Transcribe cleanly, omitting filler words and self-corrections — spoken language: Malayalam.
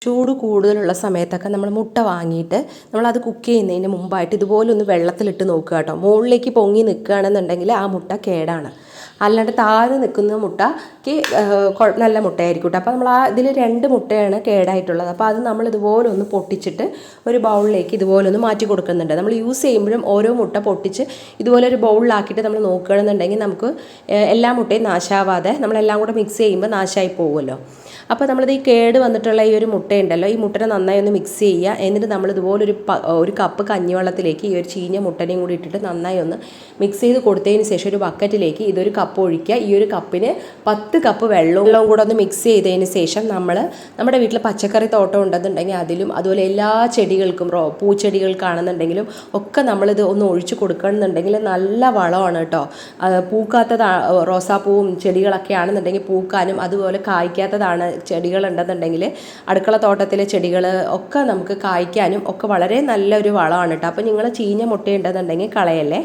ചൂട് കൂടുതലുള്ള സമയത്തൊക്കെ നമ്മൾ മുട്ട വാങ്ങിയിട്ട് നമ്മളത് കുക്ക് ചെയ്യുന്നതിന് മുമ്പായിട്ട് ഇതുപോലെ ഒന്ന് വെള്ളത്തിലിട്ട് നോക്കുക കേട്ടോ. മുകളിലേക്ക് പൊങ്ങി നിൽക്കുകയാണെന്നുണ്ടെങ്കിൽ ആ മുട്ട കേടാണ്. അല്ലാണ്ട് താഴെ നിൽക്കുന്ന മുട്ടയ്ക്ക് നല്ല മുട്ടയായിരിക്കും കേട്ടോ. അപ്പോൾ നമ്മൾ ഇതിൽ 2 മുട്ടയാണ് കേടായിട്ടുള്ളത്. അപ്പോൾ അത് നമ്മൾ ഇതുപോലെ ഒന്ന് പൊട്ടിച്ചിട്ട് ഒരു ബൗളിലേക്ക് ഇതുപോലെ ഒന്ന് മാറ്റി കൊടുക്കുന്നുണ്ട്. നമ്മൾ യൂസ് ചെയ്യുമ്പോഴും ഓരോ മുട്ട പൊട്ടിച്ച് ഇതുപോലെ ഒരു ബൗളിലാക്കിയിട്ട് നമ്മൾ നോക്കുകയാണെന്നുണ്ടെങ്കിൽ നമുക്ക് എല്ലാ മുട്ടയും നാശാവാതെ നമ്മളെല്ലാം കൂടെ മിക്സ് ചെയ്യുമ്പോൾ നാശമായി പോകുമല്ലോ. അപ്പോൾ നമ്മളിത് ഈ കേട് വന്നിട്ടുള്ള ഈ ഒരു മുട്ടയുണ്ടല്ലോ, ഈ മുട്ടനെ നന്നായി ഒന്ന് മിക്സ് ചെയ്യുക. എന്നിട്ട് നമ്മൾ ഇതുപോലെ ഒരു കപ്പ് കഞ്ഞിവെള്ളത്തിലേക്ക് ഈ ഒരു ചീഞ്ഞ മുട്ടനെയും കൂടി ഇട്ടിട്ട് നന്നായി ഒന്ന് മിക്സ് ചെയ്ത് കൊടുത്തതിന് ശേഷം ഒരു ബക്കറ്റിലേക്ക് ഇതൊരു കപ്പ് ഒഴിക്കുക. ഈ ഒരു കപ്പിന് 10 കപ്പ് വെള്ളവും കൂടെ ഒന്ന് മിക്സ് ചെയ്തതിന് ശേഷം നമ്മുടെ വീട്ടിൽ പച്ചക്കറി തോട്ടം ഉണ്ടെന്നുണ്ടെങ്കിൽ അതിലും അതുപോലെ എല്ലാ ചെടികൾക്കും പൂച്ചെടികൾക്കാണെന്നുണ്ടെങ്കിലും ഒക്കെ നമ്മളിത് ഒന്ന് ഒഴിച്ച് കൊടുക്കണമെന്നുണ്ടെങ്കിൽ നല്ല വളമാണ് കേട്ടോ. പൂക്കാത്തത് റോസാപ്പൂവും ചെടികളൊക്കെ ആണെന്നുണ്ടെങ്കിൽ പൂക്കാനും അതുപോലെ കായ്ക്കാത്തതാണ് ചെടികളുണ്ടെന്നുണ്ടെങ്കിൽ അടുക്കള തോട്ടത്തിലെ ചെടികൾ ഒക്കെ നമുക്ക് കായ്ക്കാനും ഒക്കെ വളരെ നല്ലൊരു വളമാണ് കേട്ടോ. അപ്പോൾ നിങ്ങൾ ചീഞ്ഞ മുട്ടയുണ്ടെന്നുണ്ടെങ്കിൽ കളയല്ലേ.